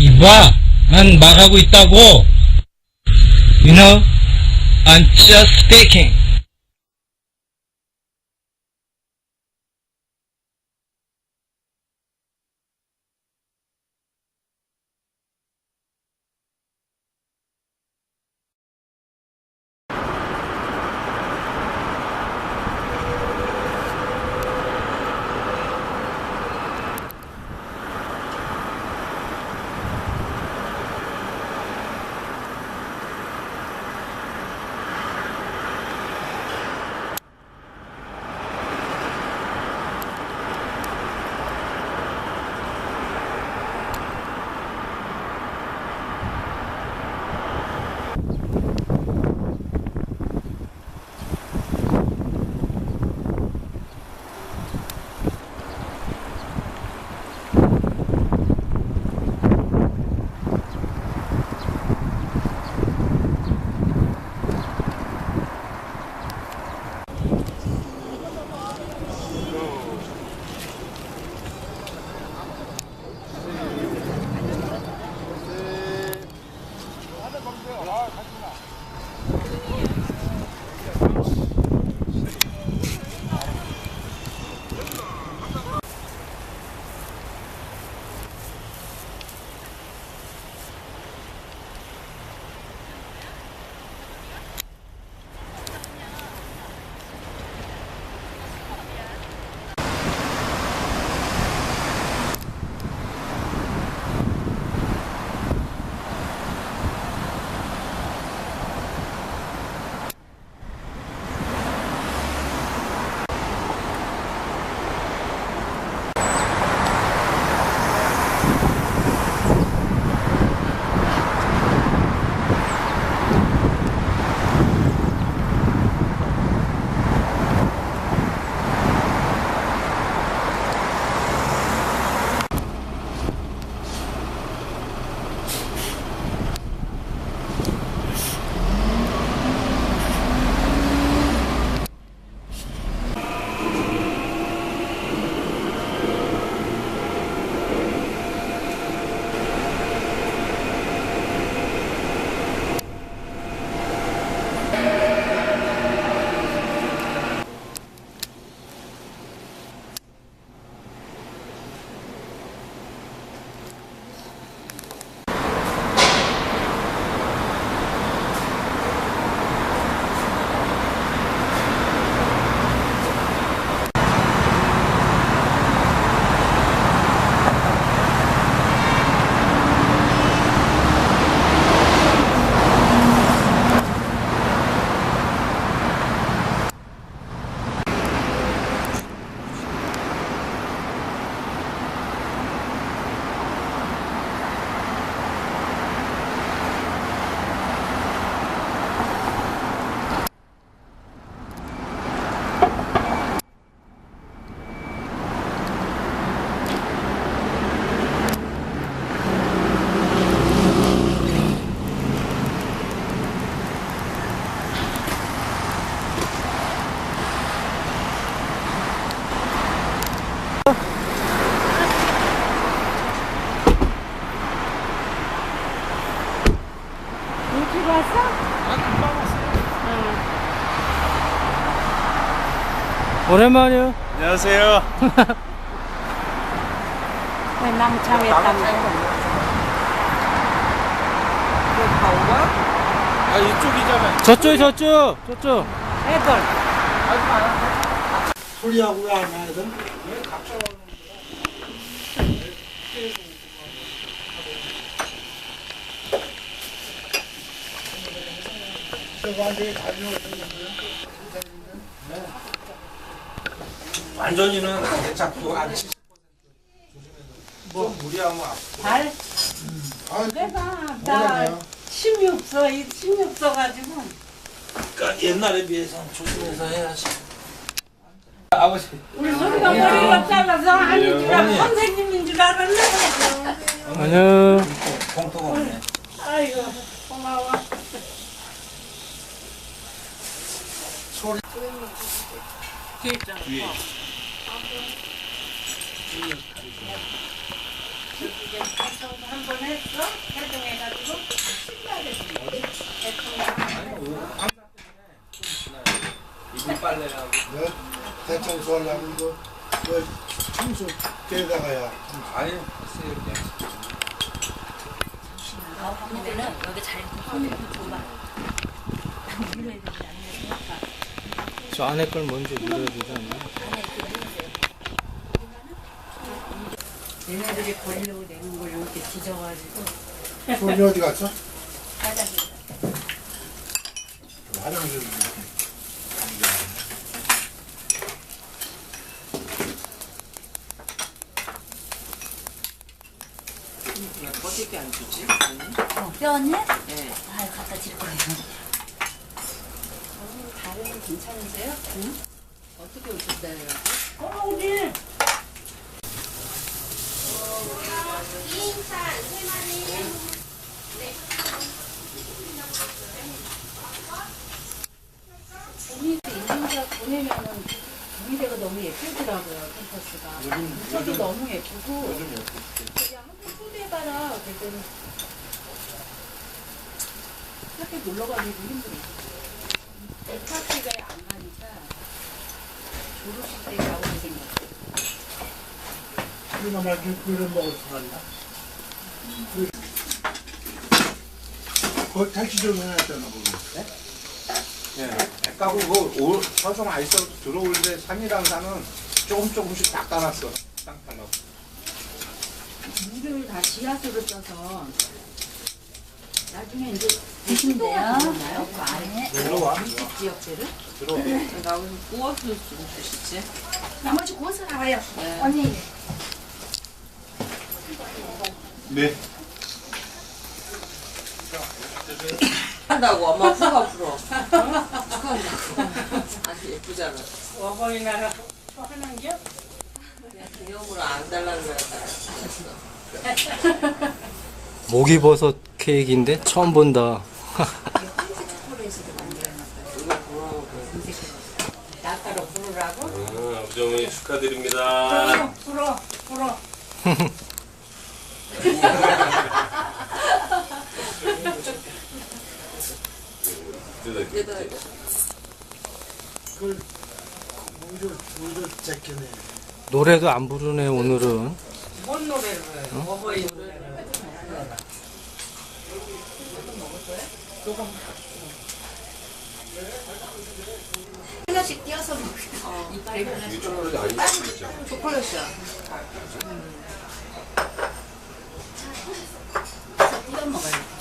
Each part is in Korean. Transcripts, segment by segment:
이봐, 난 말하고 있다고. You know, I'm just speaking. 일찍 왔어? 아, 금방 왔어요. 오랜만이요. 안녕하세요. 왜 남창했다면서? 왜 가오가? 아, 이쪽이잖아요. 저쪽. 애들. 소리하고 왜 안 와야 돼? 왜 각자 오는 완전히는 자꾸 안 70%. 좀 무리하면 아프고. 발? 내가 나 힘이 없어. 힘이 없어가지고. 그러니까 옛날에 비해서는 조심해서 해야지. 아버지. 우리 소리가 머리가 잘라서 아닌 줄 알고 선생님인 줄 알았네. 안녕. 봉투가 없네. 아이고 고마워. 소리. 뒤에 있잖아. 뒤에. 한번 했어? 대청소 하려면 이거 청소 때다가야 아니 했어요 그냥. 그러면은 여기 잘 손을 줘봐. 밀어야 되지 않으니까. 저 안에 걸 먼저 밀어야 되지 않나? 안에 그거 해주세요. 얘네들이 버리려고 내는 걸 이렇게 뒤져가지고 손이 어디 갔어? 화장실. 화장실. 왜 꺼지게 안 주지? 뼈었니? 네. 아, 갖다 줄 거예요. 다른 괜찮으세요? 응? 어떻게 오셨어요? 우리 인증자 보내면은 종이대가 너무 예쁘더라고요, 캠퍼스가. 저도 너무 예쁘고. 그냥 한번 초대해봐라. 그랬더니 학교 놀러가기도 힘들어. 파티가 안 가니까 졸업식 때 가고 생각. 우리가 말좀 끓여 먹을 수 있나? 거기 탈취 좀 해놨잖아, 거기. 예. 까고 그올 서성 안 있어도 들어오는데 3이랑 4는 조금씩 닦아놨어. 땅판하고. 물을 다 지하수로 써서 나중에 이제 드신대요. 그 안에 들어와. 지역대를 들어와. 나오서 구워서 좀 주시지. 나머지 고서 나와요. 네. 언니. 네. 한다고 엄마 후가 불어. 축하한다고. 아주 예쁘잖아. 어버이날 또 하는 게 그냥 기념으로 안 달라는 거야. 목이버섯 케이크인데 처음 본다. 이거 부러워. 나따로 부르라고? 아버지 어머니 축하드립니다. 불어. 뜯어야 돼. 그걸 물을 제껴내. 노래도 안 부르네 오늘은. 뭔 노래를 해요? 어버이 노래를. 하나씩 띄어서 먹어요. 이빨에 하나씩. 초콜릿이야. 띄어 먹어요.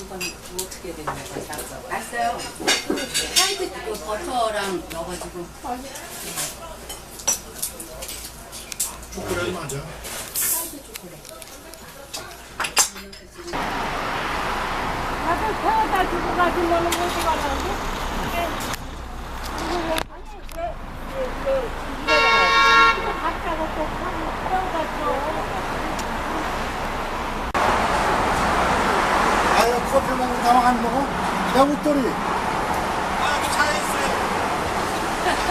이건 어떻게 되는 거야? 났어요. 화이트 그 버터랑 넣어가지고. 초콜릿 맞아. 다들 태워다 주고 가신 거는 어디 가라고? 갔다가 또 태워갔죠. 아유, 커피 먹는 다음 안 먹어? 내 웃돌이. 아, 여기 차에 있어요.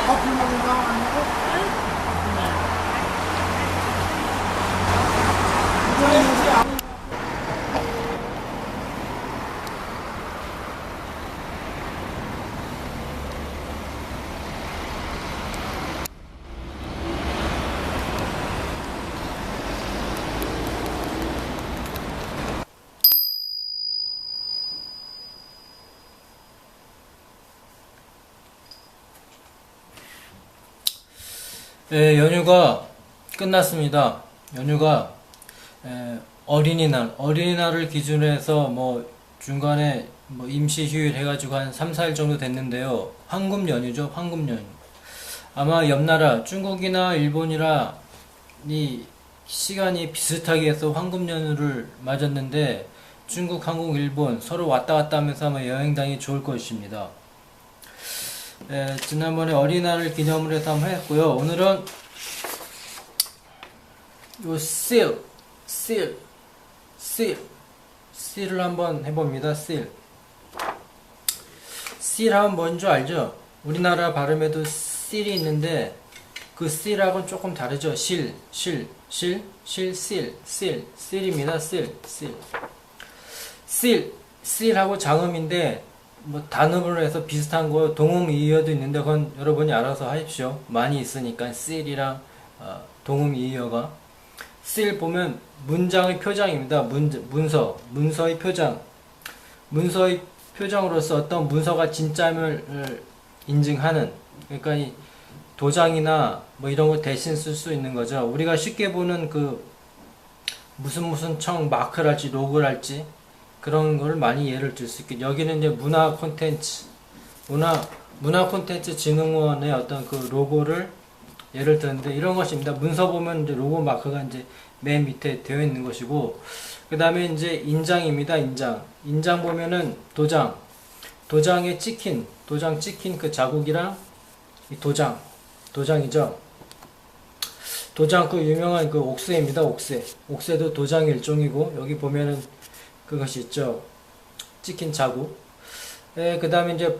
커피 먹는 다음 안 먹어? 예, 연휴가 끝났습니다. 연휴가 어린이날을 기준으로 해서 뭐 중간에 뭐 임시 휴일 해가지고 한 3, 4일 정도 됐는데요. 황금 연휴죠, 황금 연휴. 아마 옆 나라 중국이나 일본이라 이 시간이 비슷하게 해서 황금 연휴를 맞았는데 중국, 한국, 일본 서로 왔다 갔다 하면서 아마 여행 다니기 좋을 것입니다. 지난번에 어린이날을 기념으로 해서 한번 했고요. 오늘은 요 실을 한번 해봅니다. 실 하면 뭔지 알죠? 우리나라 발음에도 실이 있는데 그 실하고는 조금 다르죠. 실입니다. 실하고 장음인데 뭐 단어로 해서 비슷한 거 동음이어도 있는데 그건 여러분이 알아서 하십시오. 많이 있으니까 seal이랑 동음이어가 seal 보면 문장의 표장입니다. 문서의 표장. 문서의 표정으로서 어떤 문서가 진짜임을 인증하는, 그러니까 이 도장이나 뭐 이런 거 대신 쓸 수 있는 거죠. 우리가 쉽게 보는 그 무슨 청 마크랄지 로고랄지 그런 걸 많이 예를 들 수 있게, 여기는 이제 문화 콘텐츠 진흥원의 어떤 그 로고를 예를 들었는데 이런 것입니다. 문서 보면 이제 로고 마크가 이제 맨 밑에 되어 있는 것이고, 그 다음에 이제 인장입니다. 인장 보면은 도장에 찍힌 그 자국이랑 이 도장이죠. 도장 그 유명한 그 옥새입니다. 옥새도 도장의 일종이고, 여기 보면은 그것이 있죠. 찍힌 자국. 그 다음에 이제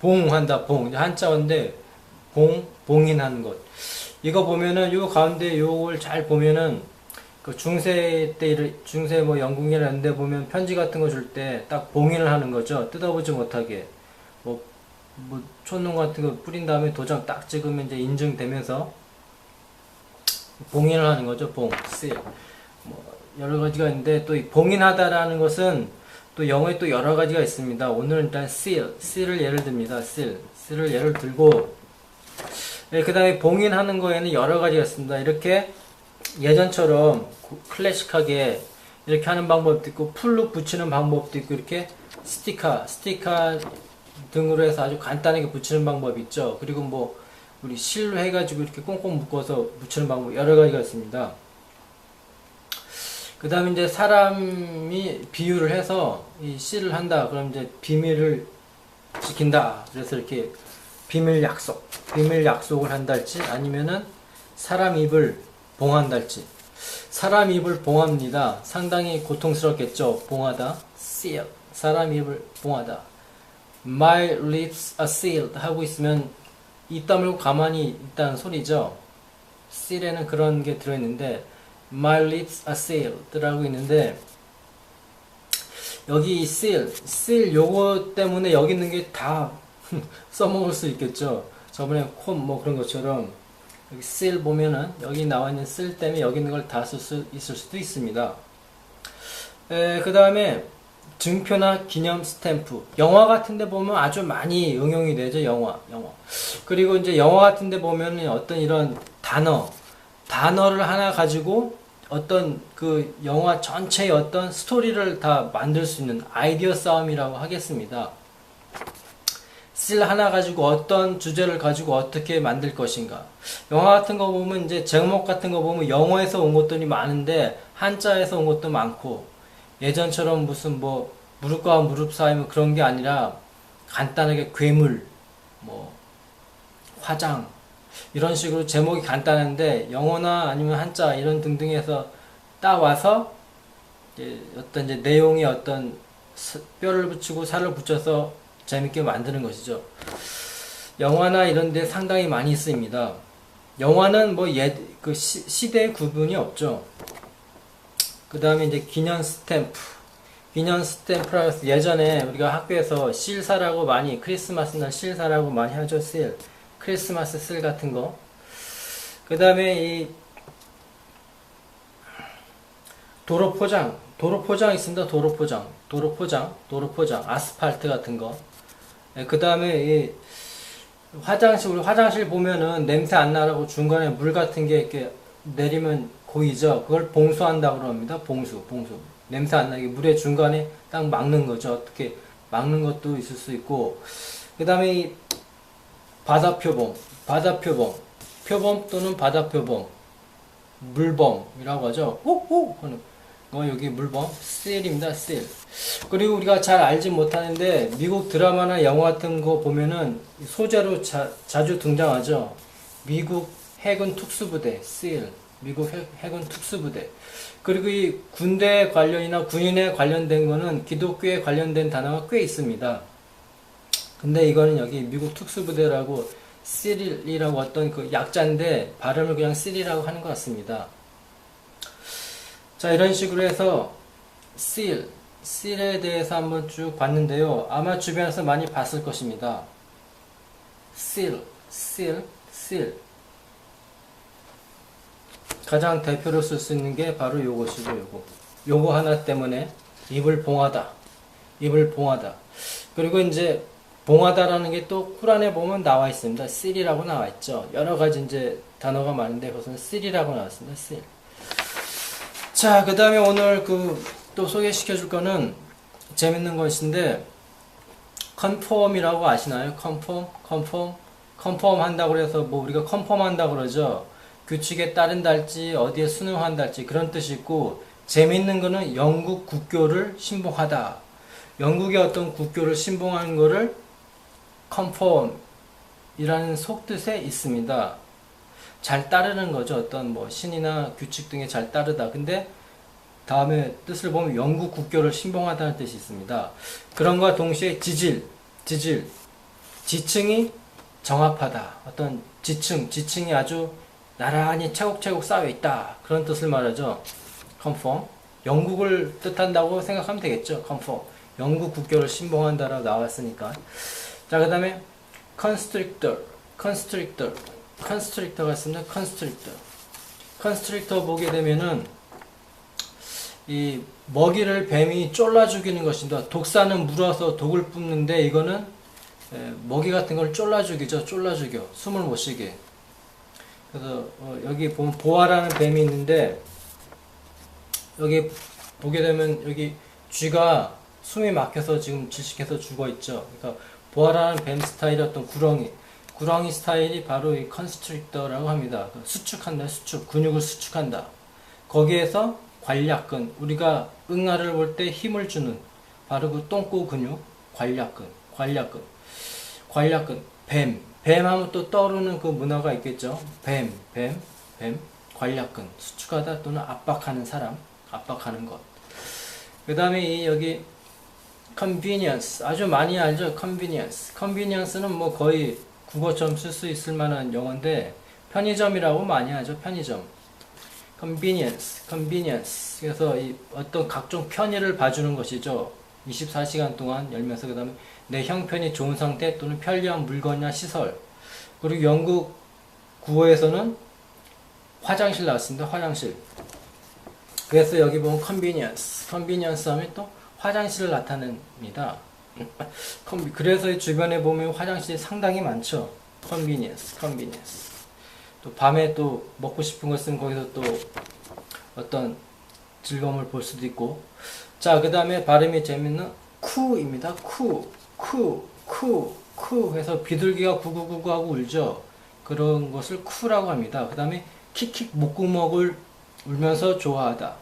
봉한다. 한자어인데 봉인하는 것. 이거 보면은 요 가운데 요걸 잘 보면은 그 중세 뭐 영국이나 이런 데 보면 편지 같은 거 줄 때 딱 봉인을 하는 거죠. 뜯어보지 못하게. 뭐 촌농 같은 거 뿌린 다음에 도장 딱 찍으면 이제 인증되면서 봉인을 하는 거죠. seal. 뭐 여러 가지가 있는데 또 이 봉인하다라는 것은 또 영어에 또 여러 가지가 있습니다. 오늘은 일단 seal을 예를 듭니다. seal을 예를 들고, 그 다음에 봉인하는 거에는 여러 가지가 있습니다. 이렇게 예전처럼 클래식하게 이렇게 하는 방법도 있고, 풀로 붙이는 방법도 있고, 이렇게 스티커 등으로 해서 아주 간단하게 붙이는 방법이 있죠. 그리고 뭐 우리 실로 해가지고 이렇게 꽁꽁 묶어서 붙이는 방법 여러 가지가 있습니다. 그 다음에 이제 사람이 비유를 해서 이 씨를 한다. 그럼 이제 비밀을 지킨다. 그래서 이렇게 비밀 약속을 한달지, 아니면은 사람 입을 봉한달지. 사람 입을 봉합니다. 상당히 고통스럽겠죠. 봉하다. seal. 사람 입을 봉하다. My lips are sealed 하고 있으면 입 다물고 가만히 있다는 소리죠. seal에는 그런 게 들어있는데, My lips are sealed 라고 있는데, 여기 seal 요거 때문에 여기 있는 게 다 써먹을 수 있겠죠. 저번에 콤 뭐 그런 것처럼 여기 seal 보면은 여기 나와 있는 seal 때문에 여기 있는 걸 다 쓸 수 있을 수도 있습니다. 그 다음에 증표나 기념 스탬프. 영화 같은 데 보면 아주 많이 응용이 되죠. 영화. 그리고 이제 영화 같은 데 보면 어떤 이런 단어를 하나 가지고 어떤 그 영화 전체의 어떤 스토리를 다 만들 수 있는 아이디어 싸움이라고 하겠습니다. seal 하나 가지고 어떤 주제를 가지고 어떻게 만들 것인가. 영화 같은 거 보면 이제 제목 같은 거 보면 영어에서 온 것들이 많은데 한자에서 온 것도 많고, 예전처럼 무슨 뭐 무릎과 무릎 사이 뭐 그런 게 아니라 간단하게 괴물, 뭐 화장 이런 식으로 제목이 간단한데 영어나 아니면 한자 이런 등등에서 따와서 어떤 이제 내용에 어떤 뼈를 붙이고 살을 붙여서 재밌게 만드는 것이죠. 영화나 이런 데 상당히 많이 쓰입니다. 영화는 뭐 그 시대의 구분이 없죠. 그 다음에 이제 기념 스탬프라고 해서 예전에 우리가 학교에서 실사라고 많이, 크리스마스나 실사라고 많이 하죠. 크리스마스 쓸 같은 거. 그 다음에 이 도로 포장 있습니다. 도로 포장, 아스팔트 같은 거. 그 다음에 이 우리 화장실 보면은 냄새 안 나라고 중간에 물 같은 게 이렇게 내리면 고이죠. 그걸 봉수한다고 합니다. 봉수. 냄새 안 나게 물의 중간에 딱 막는 거죠. 어떻게 막는 것도 있을 수 있고. 그 다음에 이 바다표범 또는 바다표범, 물범이라고 하죠. 호호 하는 여기 물범, seal입니다. seal. 그리고 우리가 잘 알지 못하는데 미국 드라마나 영화 같은 거 보면은 소재로 자주 등장하죠. 미국 해군 특수부대, seal. 미국 해군 특수부대. 그리고 이 군대 관련이나 군인에 관련된 거는 기독교에 관련된 단어가 꽤 있습니다. 근데 이거는 여기 미국 특수부대라고 seal이라고 어떤 그 약자인데 발음을 그냥 seal이라고 하는 것 같습니다. 자, 이런 식으로 해서 seal, seal에 대해서 한번 쭉 봤는데요. 아마 주변에서 많이 봤을 것입니다. seal, seal, seal. 가장 대표로 쓸 수 있는 게 바로 요것이고 요거 하나 때문에 입을 봉하다. 입을 봉하다. 그리고 이제 봉하다라는 게 또 꿀안에 보면 나와 있습니다. seal이라고 나와 있죠. 여러 가지 이제 단어가 많은데 그것은 seal이라고 나왔습니다. seal. 자, 그 다음에 오늘 또 소개시켜 줄 거는 재밌는 것인데 conform이라고 아시나요? conform 한다고 그래서 뭐 우리가 conform 한다고 그러죠. 규칙에 따른다 할지 어디에 순응한다 할지 그런 뜻이 있고, 재밌는 거는 영국 국교를 신봉하다. 영국의 어떤 국교를 신봉하는 거를 conform 이라는 속뜻에 있습니다. 잘 따르는 거죠. 어떤 뭐 신이나 규칙 등에 잘 따르다. 근데 다음에 뜻을 보면 영국 국교를 신봉하다는 뜻이 있습니다. 그런과 동시에 지층이 정합하다. 어떤 지층이 아주 나란히 차곡차곡 쌓여 있다. 그런 뜻을 말하죠. conform. 영국을 뜻한다고 생각하면 되겠죠. conform. 영국 국교를 신봉한다라고 나왔으니까. 자, 그 다음에 constrictor가 있습니다. constrictor 보게 되면은 이 먹이를 뱀이 쫄라 죽이는 것입니다. 독사는 물어서 독을 뿜는데 이거는 먹이 같은 걸 쫄라 죽이죠. 쫄라 죽여. 숨을 못 쉬게. 그래서 여기 보면 보아라는 뱀이 있는데 여기 보게 되면 여기 쥐가 숨이 막혀서 지금 질식해서 죽어 있죠. 그러니까 보아라는 뱀 스타일의 어떤 구렁이 스타일이 바로 이 컨스트릭터라고 합니다. 수축한다, 근육을 수축한다. 거기에서 관략근, 우리가 응아를 볼 때 힘을 주는 바로 그 똥꼬 근육, 관략근, 뱀 하면 또 떠오르는 그 문화가 있겠죠. 뱀, 관략근, 수축하다 또는 압박하는 사람, 압박하는 것. 그 다음에 여기 convenience, 아주 많이 알죠. convenience는 뭐 거의 국어처럼 쓸 수 있을 만한 용어인데 편의점이라고 많이 하죠. 편의점. convenience. 그래서 이 어떤 각종 편의를 봐주는 것이죠. 24시간 동안 열면서 그 다음에 내 형편이 좋은 상태 또는 편리한 물건이나 시설. 그리고 영국 구어에서는 화장실 나왔습니다. 화장실. 그래서 여기 보면 convenience 하면 또 화장실을 나타냅니다. 그래서 주변에 보면 화장실이 상당히 많죠. convenience. 또 밤에 또 먹고 싶은 것은 거기서 또 어떤 즐거움을 볼 수도 있고. 자, 그 다음에 발음이 재밌는 쿠입니다. 쿠 해서 비둘기가 구구구구 하고 울죠. 그런 것을 쿠라고 합니다. 그 다음에 킥킥 목구멍을 울면서 좋아하다.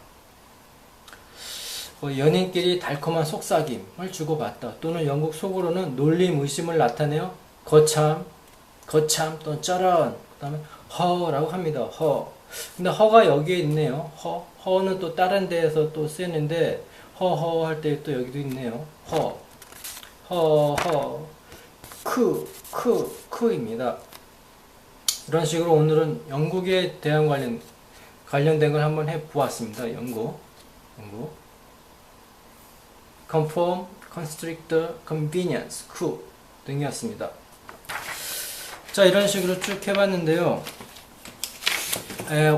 연인끼리 달콤한 속삭임을 주고받다. 또는 영국 속어로는 놀림, 의심을 나타내요. 거참 또는 쩌런. 그 다음에 허라고 합니다. 근데 허가 여기에 있네요. 허는 또 다른 데에서 또 쓰였는데 허 할 때 또 여기도 있네요. 크입니다. 이런 식으로 오늘은 영국에 대한 관련된 걸 한번 해보았습니다. 영국. conform, constrictor, convenience, 등이었습니다. 자, 이런 식으로 쭉 해봤는데요.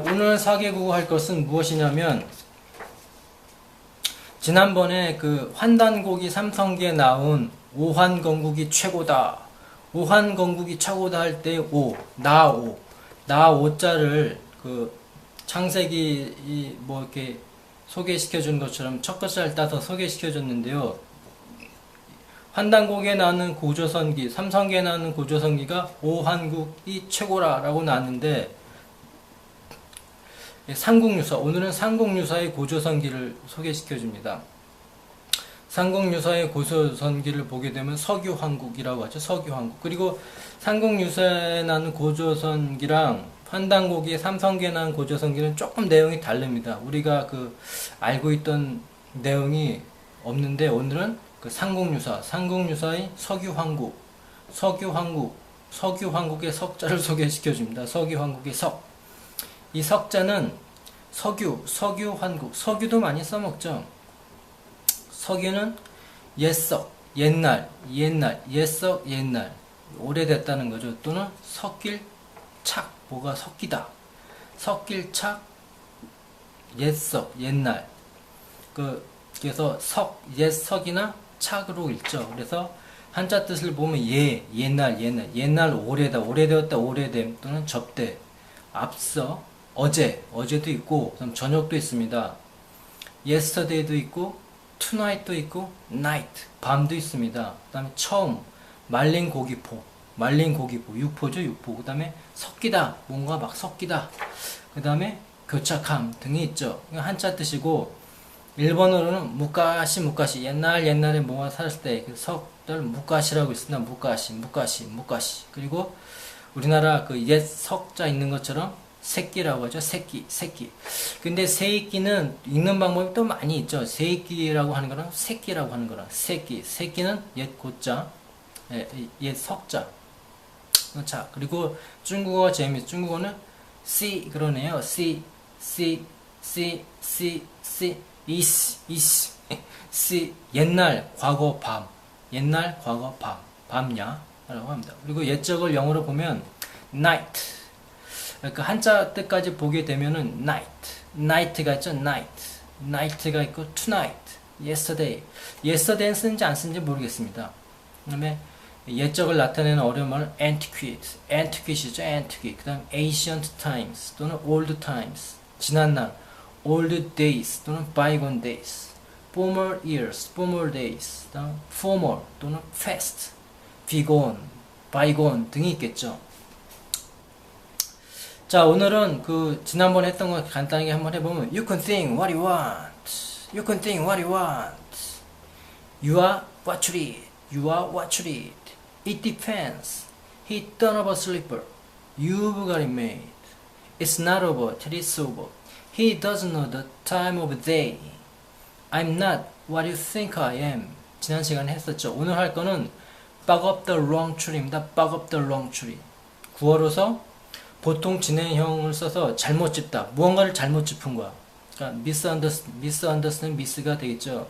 오늘 4개국어 할 것은 무엇이냐면, 지난번에 그 환단고기 삼성기에 나온 오환건국이 최고다. 오환건국이 최고다 할 때 나 오자를 그 창세기 뭐 이렇게 소개시켜 준 것처럼 첫 글자를 따서 소개시켜 줬는데요. 환단고기에 나오는 고조선기, 삼성기에 나오는 고조선기가 오한국이 최고라라고 나왔는데, 삼국유사, 오늘은 삼국유사의 고조선기를 소개시켜 줍니다. 삼국유사의 고조선기를 보게 되면 석유왕국이라고 하죠. 석유왕국. 그리고 삼국유사에 나오는 고조선기랑 환단고기, 삼성기에 나오는 고조선기는 조금 내용이 다릅니다. 우리가 알고 있던 내용이 없는데, 오늘은 그 삼국유사의 석유왕국의 석자를 소개시켜 줍니다. 석유왕국의 석. 이 석자는 석유환국, 석유도 많이 써먹죠. 석유는 옛석, 옛날, 옛석, 옛날. 오래됐다는 거죠. 또는 섞일 착, 뭐가 섞이다. 섞일 착, 옛석, 옛날. 그래서 옛석이나 착으로 읽죠. 그래서 한자 뜻을 보면 옛날, 오래되었다, 오래됨, 또는 접대, 앞서, 어제도 있고, 그다음 저녁도 있습니다. yesterday도 있고, tonight도 있고, night, 밤도 있습니다. 그다음에 처음, 말린 고기포, 육포죠, 육포. 그다음에 섞이다, 뭔가 막 섞이다. 그다음에 교착함 등이 있죠. 한자 뜻이고, 일본어로는 무까시, 옛날에 뭐가 살았을 때 그 석들 무까시라고 있습니다. 무까시. 그리고 우리나라 그 옛 석자 있는 것처럼 새끼라고 하죠. 새끼. 근데 새끼는 읽는 방법이 또 많이 있죠. 새끼라고 하는 거랑 새끼라고 하는 거랑 새끼는 옛 고자, 옛 석자. 자, 그리고 중국어가 재미있어요. 중국어는 C 그러네요. C 옛날 과거 밤야라고 합니다. 그리고 옛적을 영어로 보면 night. 그러니까 한자 뜻까지 보게 되면은 night가 있죠. night가 있고 tonight, yesterday는 쓰는지 안 쓰는지 모르겠습니다. 그다음에 옛적을 나타내는 어려움은 antique이죠. antique. 그다음 ancient times 또는 old times, 지난날, old days 또는 bygone days, former years, former days, 그다음 formal 또는 past, bygone 등이 있겠죠. 자, 오늘은 그 지난번에 했던 거 간단하게 한번 해보면 You can think what you want. You are what you read. It depends. He done over sleeper. You've got it made. It's not over till it's over. He doesn't know the time of day. I'm not what you think I am. 지난 시간에 했었죠. 오늘 할 거는 bug up the wrong tree입니다. bug up the wrong tree. 구어로서 보통 진행형을 써서 잘못 짚다. 무언가를 잘못 짚은 거야. 그러니까 misunderstand, miss가 되겠죠.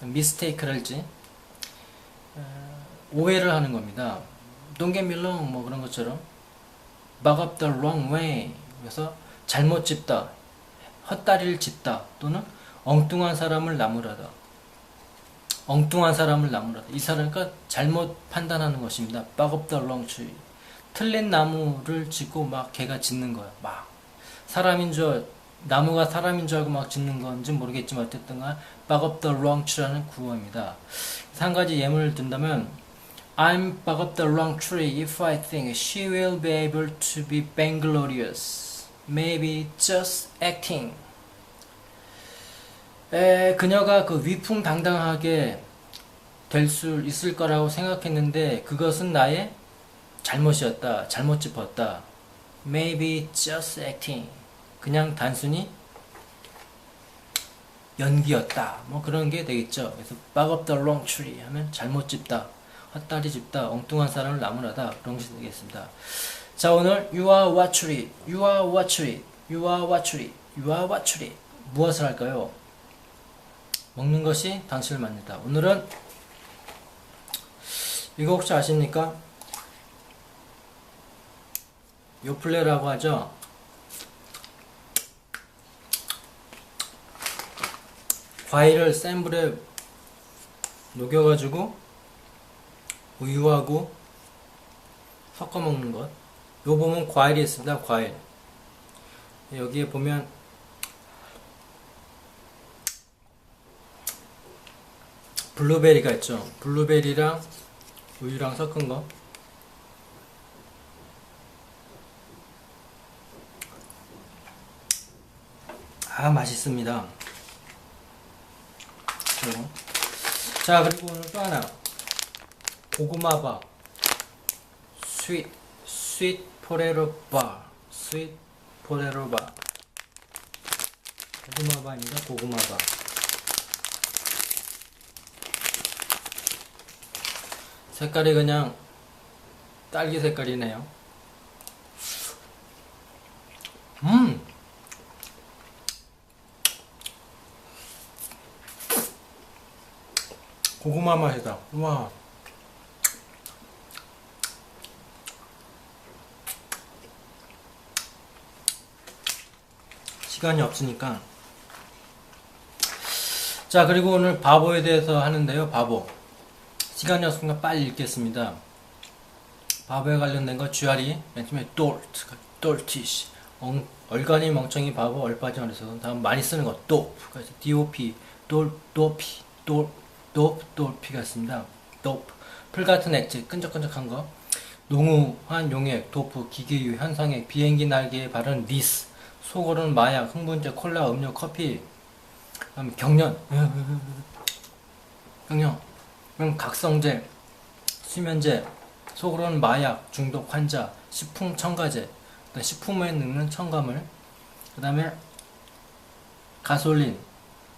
mistake랄지 오해를 하는 겁니다. Don't get me wrong 뭐 그런 것처럼 bug up the wrong way. 그래서 잘못 짚다, 헛다리를 짚다, 또는 엉뚱한 사람을 나무라다. 이 사람과 잘못 판단하는 것입니다. bug up the wrong tree. 틀린 나무를 짚고 막 걔가 짖는 거야. 막 나무가 사람인 줄 알고 막 짖는 건지 모르겠지만 어쨌든가 bug up the wrong tree라는 구어입니다. 한 가지 예문을 든다면 I'm bug up the wrong tree if I think she will be able to be vainglorious. Maybe just acting. 그녀가 그 위풍당당하게 될 수 있을 거라고 생각했는데 그것은 나의 잘못이었다. 잘못 짚었다. Maybe just acting. 그냥 단순히 연기였다. 뭐 그런 게 되겠죠. 그래서 bug up the wrong tree 하면 잘못 짚다, 헛다리 짚다, 엉뚱한 사람을 나무라다. 그런 것이 되겠습니다. 자, 오늘 you are what you read. 무엇을 할까요? 먹는 것이 당신을 만든다. 오늘은 이거 혹시 아십니까? 요플레라고 하죠. 과일을 센 불에 녹여가지고 우유하고 섞어 먹는 것. 요 보면 과일이 있습니다. 과일. 여기에 보면 블루베리가 있죠. 블루베리랑 우유랑 섞은 거. 맛있습니다. 그리고. 자, 그리고 오늘 또 하나 고구마밥 스윗 포테이토 바. 고구마밥입니다. 고구마밥. 색깔이 그냥 딸기 색깔이네요. 고구마 맛이다. 와. 시간이 없으니까. 자, 그리고 오늘 바보에 대해서 하는데요. 바보. 시간이 없으니까 빨리 읽겠습니다. 바보에 관련된 거 쥐아리, 맨 처음에 doltish, 얼간이 멍청이 바보, 얼빠진 어리석은. 다음 많이 쓰는 거 dope, dop, dope가 있습니다. dope, 풀 같은 액체, 끈적끈적한 거. 농후한 용액, 도프, 기계유, 현상액, 비행기 날개에 바른 리스, 속으로는 마약, 흥분제, 콜라, 음료, 커피. 다음 경련, 그럼 각성제, 수면제, 속으로는 마약, 중독 환자, 식품 첨가제, 식품에 넣는 첨가물, 그 다음에 가솔린,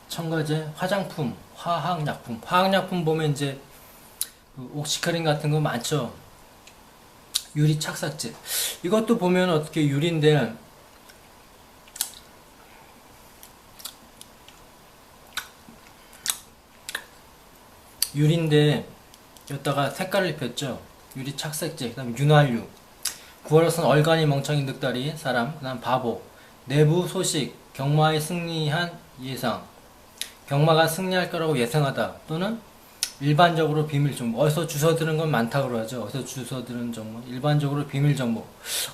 첨가제, 화장품, 화학약품. 화학약품 보면 이제 옥시크린 같은 거 많죠. 유리 착삭제. 이것도 보면 어떻게 유리인데 여기다가 색깔을 입혔죠. 유리 착색제, 그 다음 윤활유, 구월로선 얼간이 멍청이 늑다리 사람, 그 다음 바보, 내부 소식, 경마에 승리한 예상, 경마가 승리할 거라고 예상하다, 또는 일반적으로 비밀 정보. 어디서 주워 들은 건 많다고 하죠. 어디서 주워 들은 정보, 일반적으로 비밀 정보.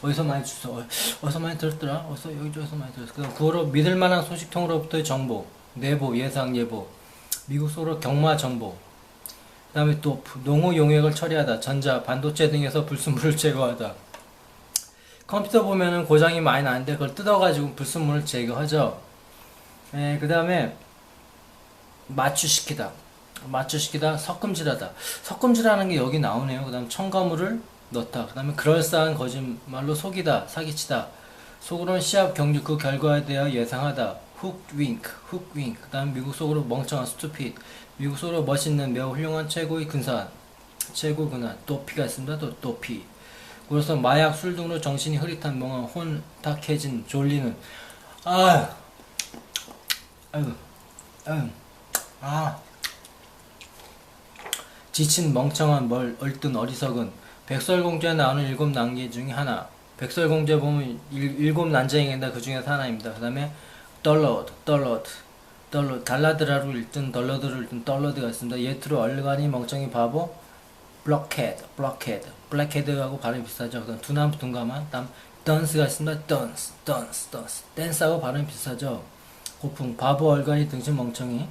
어디서 많이 어디서 많이 들었더라. 어디서 여기저기서 많이 들었어. 그다음 구어로 믿을 만한 소식통으로부터의 정보, 내보, 예상, 예보, 미국 소로 경마 정보. 그 다음에 또 농후 용액을 처리하다, 전자, 반도체 등에서 불순물을 제거하다. 컴퓨터 보면은 고장이 많이 나는데 그걸 뜯어가지고 불순물을 제거하죠. 그 다음에 마취시키다, 섞음질하다. 섞음질하는 게 여기 나오네요. 그 다음 첨가물을 넣다. 그 다음에 그럴싸한 거짓말로 속이다, 사기치다. 속으로는 시합 경주 그 결과에 대하여 예상하다. 훅윙크. 그 다음 미국 속으로 멍청한 stupid. 미국 속으로 멋있는 매우 훌륭한 최고의 근사한, 최고 근한. 도피가 있습니다. 또 도피. 그래서 마약, 술 등으로 정신이 흐릿한 멍한, 혼탁해진, 졸리는. 지친, 멍청한, 얼뜬, 어리석은. 백설공주에 나오는 7난개 중에 하나. 백설공주에 보면 7난쟁이인데 그 중에서 하나입니다. 그 다음에 덜러드, 달라드라로 읽든 덜러드로 읽든 덜러드가 있습니다. 예트로 얼간이 멍청이 바보, 블랙헤드하고 발음이 비슷하죠. 그다음 두남 둔감한. 다음 던스가 있습니다. 던스. 댄스하고 발음이 비슷하죠. 고풍, 바보, 얼간이 등신 멍청이.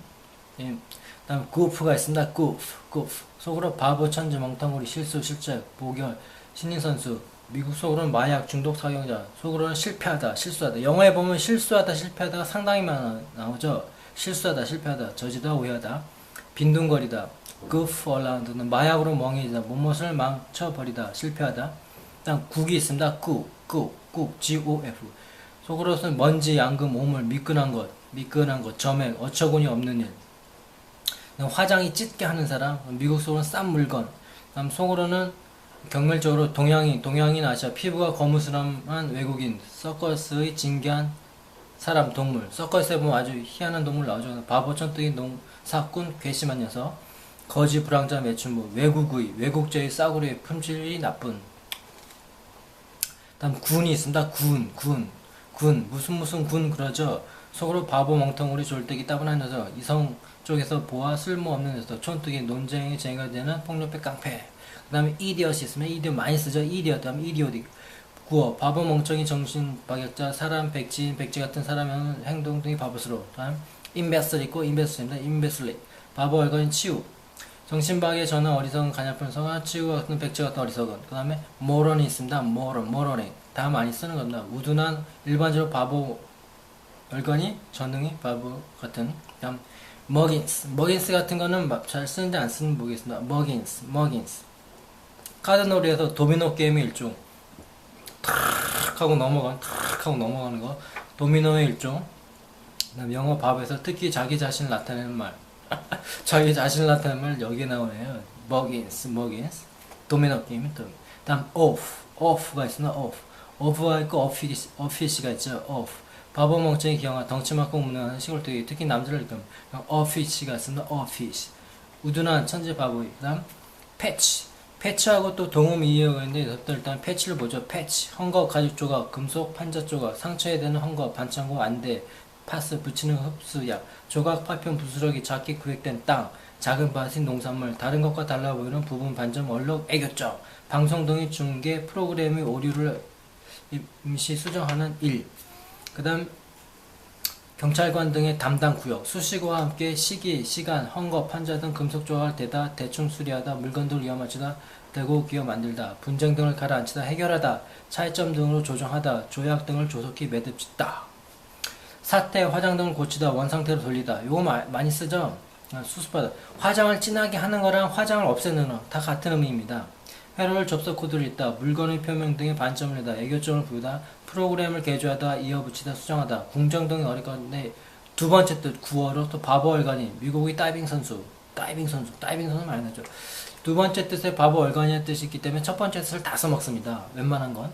다음 구프가 있습니다. 구프. 속으로 바보, 천재, 멍텅구리, 실수, 실책, 보결, 신인선수. 미국 속으로는 마약, 중독 사용자. 속으로는 실패하다, 실수하다. 영어에 보면 실수하다, 실패하다가 상당히 많이 나오죠. 실수하다, 실패하다, 저지다, 오해하다. 빈둥거리다, goof around는 마약으로 멍해지다, 무엇을 망쳐버리다, 실패하다. 다음 국이 있습니다. 국, G-O-F. 속으로는 먼지, 앙금, 오물, 미끈한 것, 점액, 어처구니 없는 일. 화장이 찢게 하는 사람. 미국 속으로는 싼 물건. 다음 속으로는 경멸적으로 동양인 아시아, 피부가 거무스름한 외국인, 서커스의 진기한 사람, 동물. 서커스에 보면 아주 희한한 동물 나오죠. 바보, 촌뜨기, 농사꾼, 괘씸한 녀석, 거지, 불황자, 매춘부, 외국제의 싸구려, 품질이 나쁜. 다음 군이 있습니다. 군, 무슨 군 그러죠. 속으로 바보, 멍텅구리, 졸대기, 따분한 녀석, 이성 쪽에서 보아 쓸모없는 녀석, 촌뜨기, 논쟁이 쟁여가 되는 폭력배, 깡패. 그 다음에 이디엇이 있으면 이디엇 많이 쓰죠. 이디엇, 다음 이디오딕. 구어, 바보, 멍청이, 정신박약자, 사람, 백지 같은 사람의 행동 등이 바보스러워. 다음 임베슬 있고 임베슬입니다. 임베슬리, 바보, 얼간인, 치우, 정신박의 전화, 어리석은, 가냘픈 성화, 치우 같은 백지 같은 어리석은. 그 다음에 모런이 있습니다. 모런이 다 많이 쓰는 겁니다. 우둔한, 일반적으로 바보, 얼간이, 전능이, 바보 같은. 다음 머긴스 같은 거는 잘 쓰는데 안 쓰는 모르겠습니다. 머긴스. 카드놀이에서 도미노 게임의 일종. 탁 하고 넘어가는 거. 도미노의 일종. 그다음 영어 밥에서 특히 자기 자신을 나타내는 말. 자기 자신을 나타내는 말 여기에 나오네요. 머긴스. 도미노 게임이 또. 다음 off가 있습니다. off가 있고 offici가 있죠. off. 바보, 멍청이, 기형아, 덩치 많고 무능한 시골뜨기, 특히 남자를 일으키면 offici가 있습니다. 우둔한 천재 바보이. 그다음 패치. 패치하고 또 동음 이해가 있는데 일단 패치를 보죠. 패치. 헝겊 가죽 조각, 금속 판자 조각, 상처에 대는 헝겊, 반창고 안대, 파스 붙이는 흡수약, 조각 파편 부스러기, 작게 구획된 땅, 작은 밭인 농산물, 다른 것과 달라 보이는 부분 반점 얼룩 애교점, 방송동의 중계 프로그램의 오류를 임시 수정하는 일. 그다음 경찰관 등의 담당 구역, 수식어와 함께 시기, 시간, 헝겊, 판자 등 금속 조각을 대다, 대충 수리하다, 물건들을 위험하지다, 대고 기어 만들다, 분쟁 등을 가라앉히다, 해결하다, 차이점 등으로 조정하다, 조약 등을 조속히 매듭짓다. 사태, 화장 등을 고치다, 원상태로 돌리다. 요거 많이 쓰죠? 수습하다. 화장을 진하게 하는 거랑 화장을 없애는 거 다 같은 의미입니다. 회로를 접속 코드를 읽다, 물건의 표명 등의 반점을 내다, 애교점을 부여다, 프로그램을 개조하다, 이어붙이다, 수정하다, 궁정 등의 어렵건데 두 번째 뜻 구어로 또 바보 얼간이 미국의 다이빙 선수 많이 나죠. 두 번째 뜻에 바보 얼간이라는 뜻이 있기 때문에 첫 번째 뜻을 다 써먹습니다. 웬만한 건.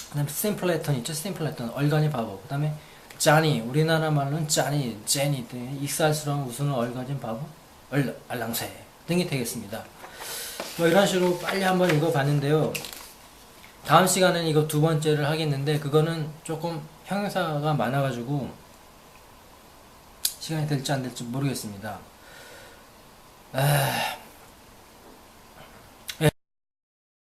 그 다음에 심플레톤 있죠. 심플레톤 얼간이 바보. 그 다음에 짜니 우리나라 말로는 짜니 제니 등의 익살스러운 웃음을 얼간인 바보 알랑새 등이 되겠습니다. 뭐 이런 식으로 빨리 한번 읽어봤는데요. 다음 시간에는 이거 두 번째를 하겠는데 그거는 조금 형용사가 많아가지고 시간이 될지 안 될지 모르겠습니다.